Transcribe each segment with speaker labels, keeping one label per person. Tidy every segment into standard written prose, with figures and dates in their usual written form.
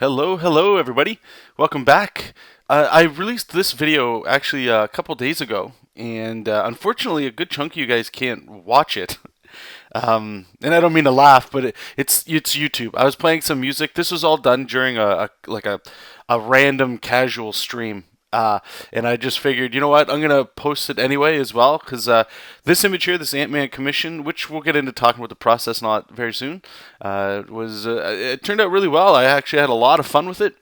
Speaker 1: Hello, everybody. Welcome back. I released this video actually a couple days ago, and unfortunately, a good chunk of you guys can't watch it. And I don't mean to laugh, but it's YouTube. I was playing some music. This was all done during a random casual stream. And I just figured, you know what, I'm gonna post it anyway as well, because this image here, this Antman commission, which we'll get into talking about the process and all that very soon, it turned out really well. I actually had a lot of fun with it.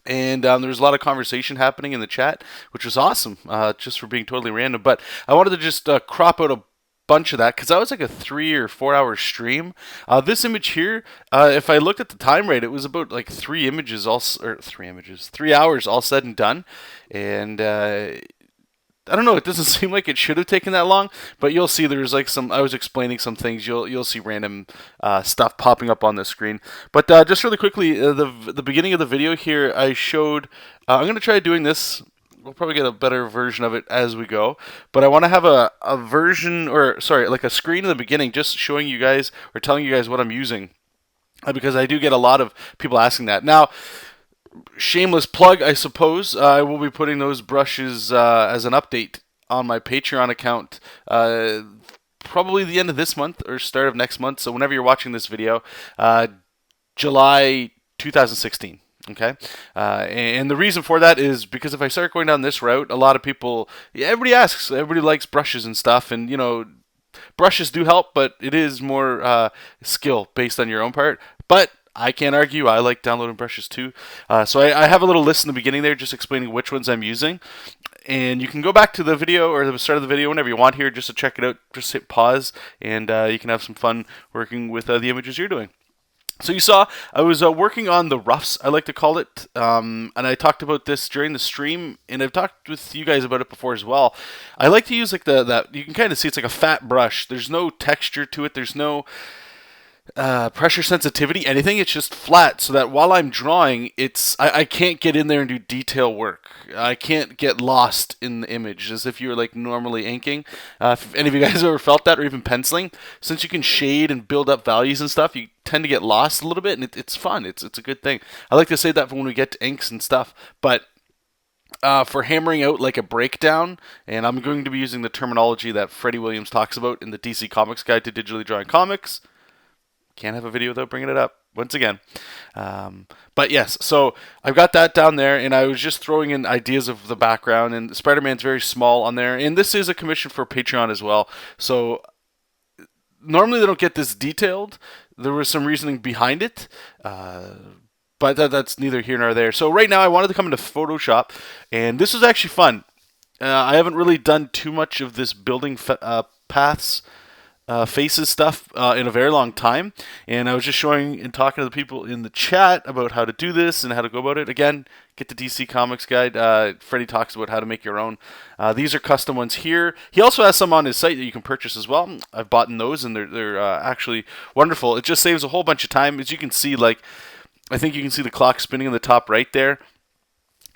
Speaker 1: And there was a lot of conversation happening in the chat, which was awesome, just for being totally random. But I wanted to just crop out a bunch of that because that was like a 3 or 4 hour stream. This image here, if I looked at the time rate, it was about like 3 hours all said and done. And I don't know. It doesn't seem like it should have taken that long, but you'll see there's like some. I was explaining some things. You'll see random stuff popping up on the screen. But just really quickly, the beginning of the video here, I showed. I'm gonna try doing this. We'll probably get a better version of it as we go. But I want to have a version, or sorry, like a screen in the beginning, just showing you guys or telling you guys what I'm using, because I do get a lot of people asking that now. Shameless plug, I suppose. I will be putting those brushes as an update on my Patreon account probably the end of this month or start of next month. So whenever you're watching this video, July 2016. Okay, and the reason for that is because if I start going down this route, a lot of people, everybody asks, everybody likes brushes and stuff, and brushes do help, but it is more skill based on your own part. But I can't argue. I like downloading brushes too. So I have a little list in the beginning there just explaining which ones I'm using. And you can go back to the video or the start of the video whenever you want here just to check it out. Just hit pause and you can have some fun working with the images you're doing. So you saw I was working on the roughs, I like to call it, and I talked about this during the stream, and I've talked with you guys about it before as well. I like to use like that you can kind of see it's like a fat brush. There's no texture to it. There's no pressure sensitivity, anything. It's just flat, so that while I'm drawing, I can't get in there and do detail work. I can't get lost in the image as if you were like normally inking. If any of you guys have ever felt that, or even penciling, since you can shade and build up values and stuff, you tend to get lost a little bit, and it's fun. It's a good thing. I like to say that for when we get to inks and stuff, but for hammering out like a breakdown, and I'm going to be using the terminology that Freddie Williams talks about in the DC Comics Guide to Digitally Drawing Comics. Can't have a video without bringing it up once again. But yes, so I've got that down there, and I was just throwing in ideas of the background, and Spider-Man's very small on there, and this is a commission for Patreon as well. So normally they don't get this detailed. There was some reasoning behind it, but that's neither here nor there. So right now I wanted to come into Photoshop, and this was actually fun. I haven't really done too much of this building paths faces stuff in a very long time, and I was just showing and talking to the people in the chat about how to do this and how to go about it. Again, get the DC Comics Guide. Freddie talks about how to make your own. These are custom ones here. He also has some on his site that you can purchase as well. I've bought those, and they're actually wonderful. It just saves a whole bunch of time. As you can see, like, I think you can see the clock spinning in the top right there,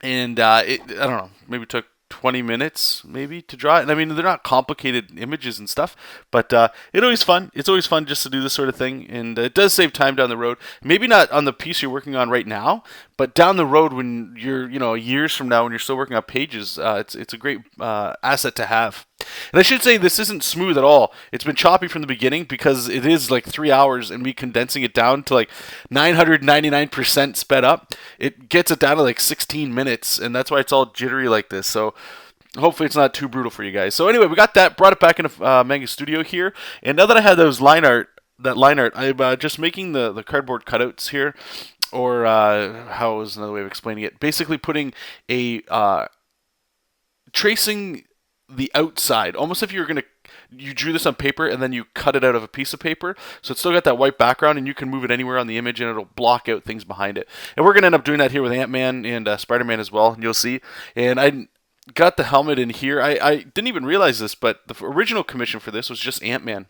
Speaker 1: and I don't know, maybe took 20 minutes maybe to draw it. And I mean, they're not complicated images and stuff, but it's always fun. It's always fun just to do this sort of thing, and it does save time down the road. Maybe not on the piece you're working on right now, but down the road when you're, years from now when you're still working on pages, it's a great asset to have. And I should say this isn't smooth at all. It's been choppy from the beginning because it is like 3 hours, and me condensing it down to like 999% sped up. It gets it down to like 16 minutes, and that's why it's all jittery like this. So hopefully it's not too brutal for you guys. So anyway, we got that, brought it back into Manga Studio here, and now that I had those line art, I'm just making the cardboard cutouts here, or how is another way of explaining it? Basically putting a tracing the outside, almost if you drew this on paper and then you cut it out of a piece of paper, so it's still got that white background, and you can move it anywhere on the image and it'll block out things behind it. And we're going to end up doing that here with Antman and Spider-Man as well, and you'll see. And I got the helmet in here. I didn't even realize this, but the original commission for this was just Antman,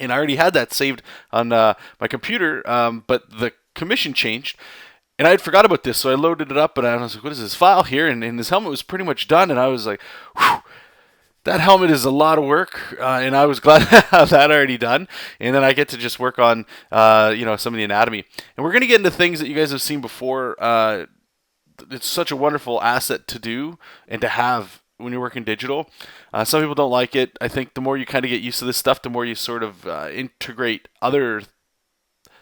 Speaker 1: and I already had that saved on my computer, but the commission changed. And I had forgot about this, so I loaded it up, and I was like, what is this file here? And his helmet was pretty much done, and I was like, whew. that helmet is a lot of work, and I was glad to have that already done. And then I get to just work on, some of the anatomy. And we're going to get into things that you guys have seen before. It's such a wonderful asset to do and to have when you're working digital. Some people don't like it. I think the more you kind of get used to this stuff, the more you sort of integrate other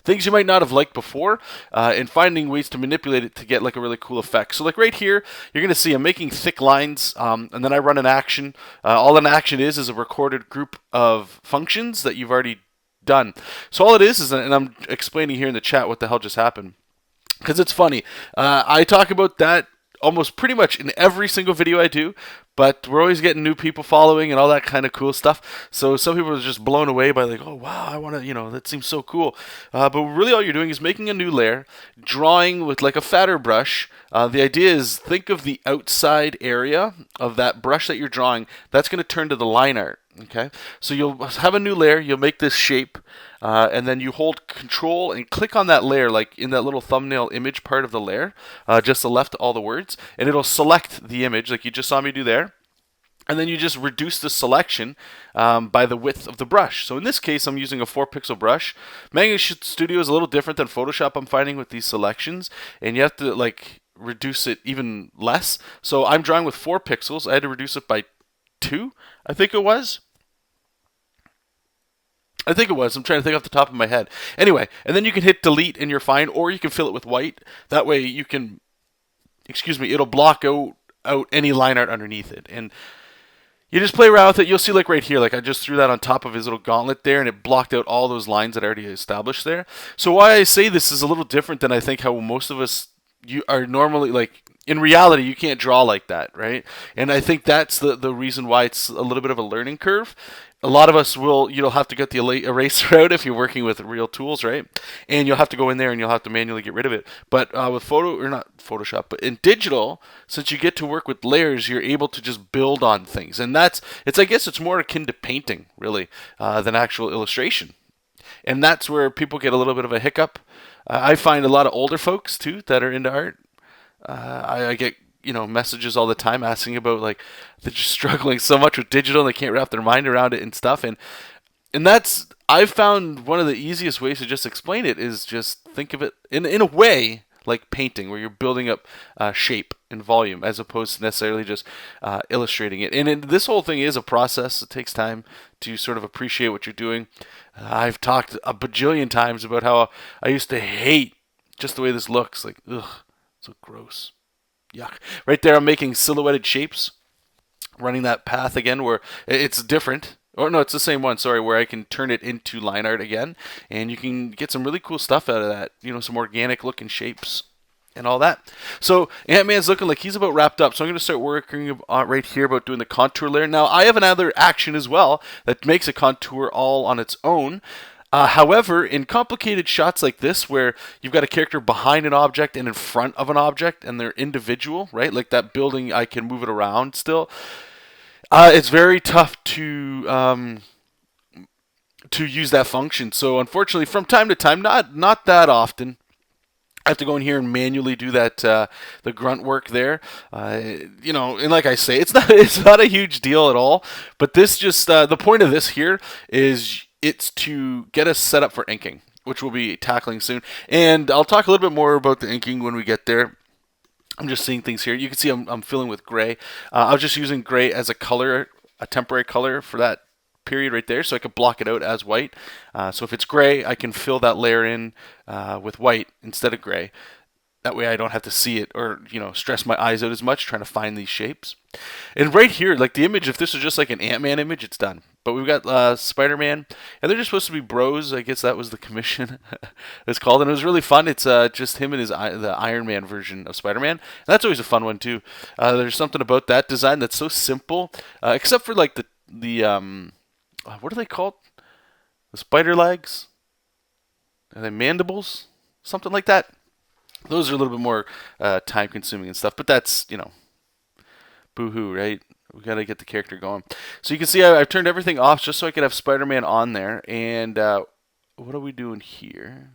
Speaker 1: things you might not have liked before, and finding ways to manipulate it to get like a really cool effect. So like right here, you're going to see I'm making thick lines, and then I run an action. All an action is a recorded group of functions that you've already done. So all it is, and I'm explaining here in the chat what the hell just happened. Because it's funny. I talk about that almost pretty much in every single video I do, but we're always getting new people following and all that kind of cool stuff. So some people are just blown away by like, oh wow, I want to, that seems so cool. But really all you're doing is making a new layer, drawing with like a fatter brush. The idea is think of the outside area of that brush that you're drawing. That's going to turn to the line art. Okay, so you'll have a new layer, you'll make this shape, and then you hold control and click on that layer, like in that little thumbnail image part of the layer, just to left all the words, and it'll select the image like you just saw me do there. And then you just reduce the selection by the width of the brush. So in this case, I'm using a 4-pixel brush. Manga Studio is a little different than Photoshop, I'm finding, with these selections, and you have to like reduce it even less. So I'm drawing with 4 pixels. I had to reduce it by 2, I think it was. I'm trying to think off the top of my head. Anyway, and then you can hit delete and you're fine, or you can fill it with white. That way you can, it'll block out any line art underneath it. And you just play around with it. You'll see like right here, like I just threw that on top of his little gauntlet there, and it blocked out all those lines that I already established there. So why I say this is a little different than I think how most of us are normally, like, in reality, you can't draw like that, right? And I think that's the reason why it's a little bit of a learning curve. A lot of us you'll have to get the eraser out if you're working with real tools, right? And you'll have to go in there and you'll have to manually get rid of it. But with not Photoshop, but in digital, since you get to work with layers, you're able to just build on things. And I guess it's more akin to painting, really, than actual illustration. And that's where people get a little bit of a hiccup. I find a lot of older folks, too, that are into art. I get messages all the time asking about, like, they're just struggling so much with digital and they can't wrap their mind around it and stuff. And that's, I've found one of the easiest ways to just explain it is just think of it in a way like painting, where you're building up shape and volume as opposed to necessarily just illustrating it. And this whole thing is a process. It takes time to sort of appreciate what you're doing. I've talked a bajillion times about how I used to hate just the way this looks. Like, ugh, so gross. Yuck. Right there, I'm making silhouetted shapes, running that path again where it's different. Or no, it's the same one, sorry, where I can turn it into line art again. And you can get some really cool stuff out of that. Some organic looking shapes and all that. So Antman's looking like he's about wrapped up. So I'm going to start working right here about doing the contour layer. Now, I have another action as well that makes a contour all on its own. However, in complicated shots like this, where you've got a character behind an object and in front of an object, and they're individual, right? Like that building, I can move it around still. It's very tough to use that function. So unfortunately, from time to time, not that often, I have to go in here and manually do that the grunt work there. And like I say, it's not a huge deal at all. But this just the point of this here is it's to get us set up for inking, which we'll be tackling soon. And I'll talk a little bit more about the inking when we get there. I'm just seeing things here. You can see I'm filling with gray. I was just using gray as a color, a temporary color for that period right there, so I could block it out as white. So if it's gray, I can fill that layer in with white instead of gray. That way I don't have to see it or, stress my eyes out as much trying to find these shapes. And right here, like the image, if this was just like an Antman image, it's done. But we've got Spider-Man, and they're just supposed to be bros. I guess that was the commission it's called, and it was really fun. It's just him and the Iron Man version of Spider-Man. And that's always a fun one, too. There's something about that design that's so simple, except for like the what are they called? The spider legs? Are they mandibles? Something like that. Those are a little bit more time-consuming and stuff, but that's, boo-hoo, right? We got to get the character going. So you can see I've turned everything off just so I could have Spider-Man on there. And what are we doing here?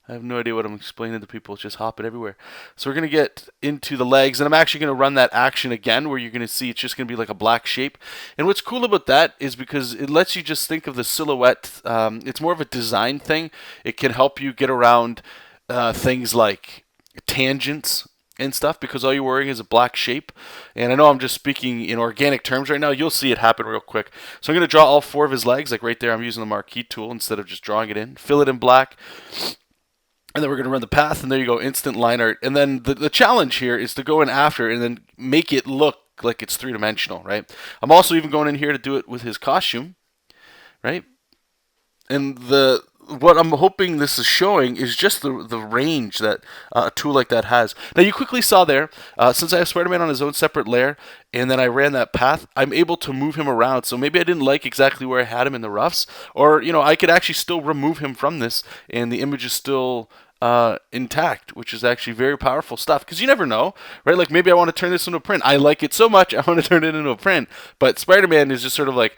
Speaker 1: I have no idea what I'm explaining to people. It's just hopping everywhere. So we're going to get into the legs, and I'm actually going to run that action again where you're going to see it's just going to be like a black shape. And what's cool about that is because it lets you just think of the silhouette. It's more of a design thing. It can help you get around things like tangents and stuff because all you're wearing is a black shape. And I know I'm just speaking in organic terms right now. You'll see it happen real quick. So I'm going to draw all 4 of his legs. Like right there, I'm using the marquee tool instead of just drawing it in. Fill it in black. And then we're going to run the path, and there you go, instant line art. And then the challenge here is to go in after and then make it look like it's three-dimensional, right? I'm also even going in here to do it with his costume, right? And what I'm hoping this is showing is just the range that a tool like that has. Now, you quickly saw there, since I have Spider-Man on his own separate layer, and then I ran that path, I'm able to move him around. So maybe I didn't like exactly where I had him in the roughs, or, I could actually still remove him from this, and the image is still intact, which is actually very powerful stuff, because you never know, right? Like maybe I want to turn this into a print. I like it so much, I want to turn it into a print, but Spider-Man is just sort of like,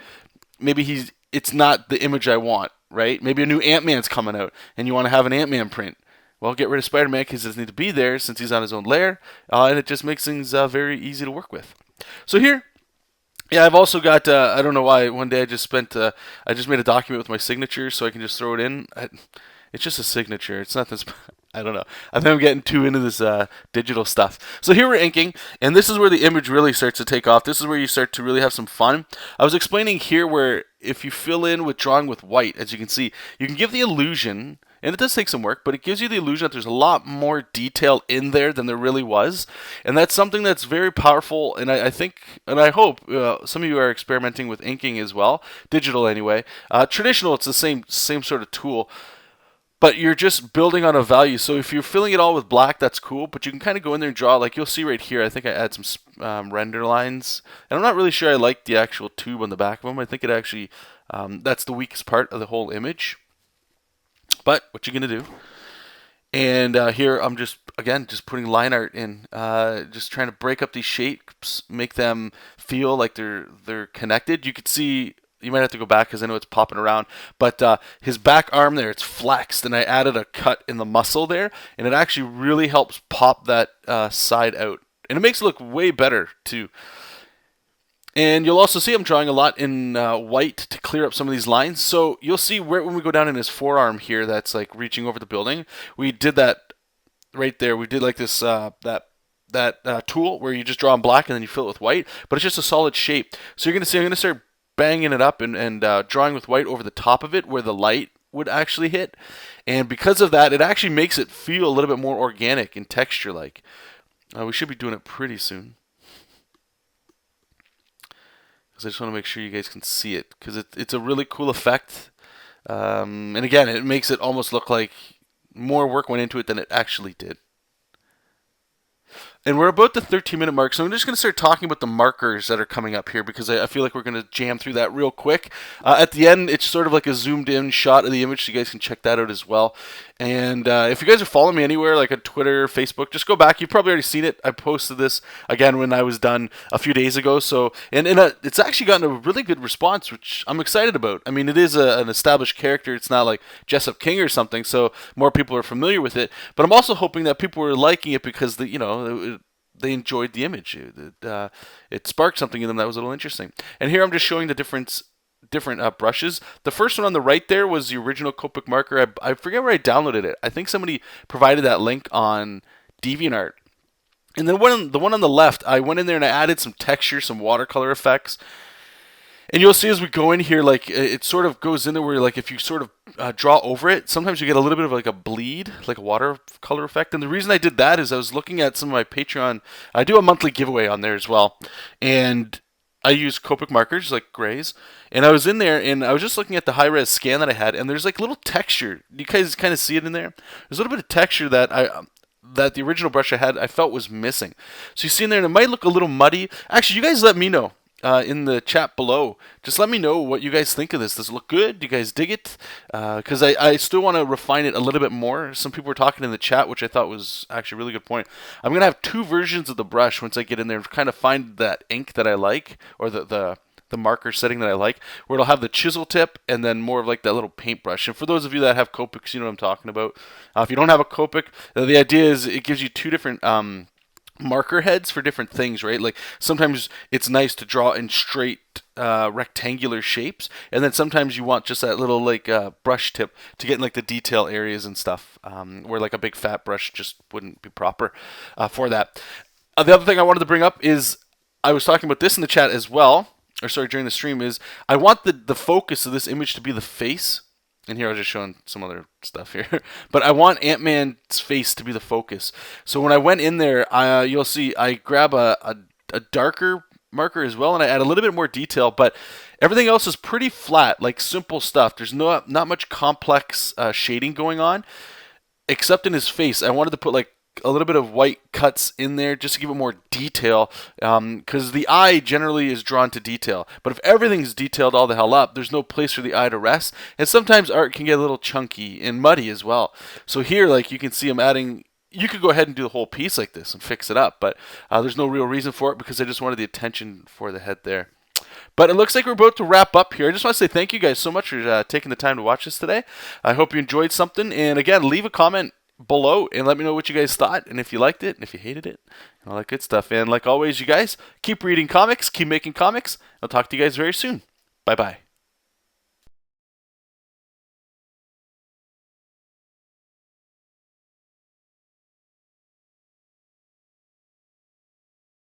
Speaker 1: maybe it's not the image I want, right? Maybe a new Antman's coming out, and you want to have an Antman print. Well, get rid of Spider-Man because he doesn't need to be there since he's on his own layer, and it just makes things very easy to work with. So here, yeah, I've also got, I don't know why, one day I just made a document with my signature so I can just throw it in. It's just a signature. It's not this. I don't know. I think I'm getting too into this digital stuff. So here we're inking, and this is where the image really starts to take off. This is where you start to really have some fun. I was explaining here where if you fill in with drawing with white, as you can see, you can give the illusion, and it does take some work, but it gives you the illusion that there's a lot more detail in there than there really was. And that's something that's very powerful, and I think, and I hope some of you are experimenting with inking as well, digital anyway. Traditional, it's the same sort of tool. But you're just building on a value. So if you're filling it all with black, that's cool. But you can kind of go in there and draw. Like you'll see right here, I think I add some render lines. And I'm not really sure I like the actual tube on the back of them. I think it actually, that's the weakest part of the whole image. But what you're going to do. And here I'm just putting line art in. Just trying to break up these shapes, make them feel like they're connected. You could see... You might have to go back because I know it's popping around. But his back arm there, it's flexed, and I added a cut in the muscle there, and it actually really helps pop that side out. And it makes it look way better, too. And you'll also see I'm drawing a lot in white to clear up some of these lines. So you'll see when we go down in his forearm here that's like reaching over the building, we did that right there. We did like this, that tool where you just draw in black and then you fill it with white, but it's just a solid shape. So you're going to see I'm going to start banging it up and drawing with white over the top of it where the light would actually hit. And because of that, it actually makes it feel a little bit more organic and texture-like. We should be doing it pretty soon. Because I just want to make sure you guys can see it. Because it's a really cool effect. And again, it makes it almost look like more work went into it than it actually did. And we're about the 13-minute mark, so I'm just going to start talking about the markers that are coming up here because I feel like we're going to jam through that real quick. At the end, it's sort of like a zoomed-in shot of the image, so you guys can check that out as well. And if you guys are following me anywhere, like on Twitter, Facebook, just go back. You've probably already seen it. I posted this, again, when I was done a few days ago. So, and it's actually gotten a really good response, which I'm excited about. I mean, it is an established character. It's not like Jessup King or something, so more people are familiar with it. But I'm also hoping that people are liking it because, they enjoyed the image. It sparked something in them that was a little interesting. And here I'm just showing the different brushes. The first one on the right there was the original Copic marker. I forget where I downloaded it. I think somebody provided that link on DeviantArt. And then the one on the left, I went in there and I added some texture, some watercolor effects. And you'll see as we go in here, like it sort of goes in there where, like, if you sort of draw over it, sometimes you get a little bit of like a bleed, like a watercolor effect. And the reason I did that is I was looking at some of my Patreon. I do a monthly giveaway on there as well, and I use Copic markers like grays. And I was in there and I was just looking at the high res scan that I had, and there's like little texture. You guys kind of see it in there. There's a little bit of texture that that the original brush I had I felt was missing. So you see in there, and it might look a little muddy. Actually, you guys let me know. In the chat below, just let me know what you guys think of this. Does it look good? Do you guys dig it? Because I still want to refine it a little bit more. Some people were talking in the chat, which I thought was actually a really good point. I'm going to have 2 versions of the brush once I get in there to kind of find that ink that I like, or the the marker setting that I like, where it'll have the chisel tip and then more of like that little paintbrush. And for those of you that have Copics, you know what I'm talking about. If you don't have a Copic, the idea is it gives you two different marker heads for different things, right? Like sometimes it's nice to draw in straight rectangular shapes, and then sometimes you want just that little like brush tip to get in like the detail areas and stuff, where like a big fat brush just wouldn't be proper for that. The other thing I wanted to bring up is I was talking about this in the chat as well, or sorry, during the stream, is I want the focus of this image to be the face. And here I was just showing some other stuff here. But I want Ant-Man's face to be the focus. So when I went in there, you'll see I grab a darker marker as well, and I add a little bit more detail. But everything else is pretty flat, like simple stuff. There's not much complex shading going on, except in his face. I wanted to put like a little bit of white cuts in there just to give it more detail, because the eye generally is drawn to detail, but if everything's detailed all the hell up, there's no place for the eye to rest, and sometimes art can get a little chunky and muddy as well. So here, like, you can see I'm adding, you could go ahead and do the whole piece like this and fix it up, but there's no real reason for it because I just wanted the attention for the head there. But it looks like we're about to wrap up here. I just want to say thank you guys so much for taking the time to watch this today. I hope you enjoyed something, and again, leave a comment below and let me know what you guys thought, and if you liked it and if you hated it and all that good stuff. And like always, you guys keep reading comics, keep making comics. I'll talk to you guys very soon. Bye bye.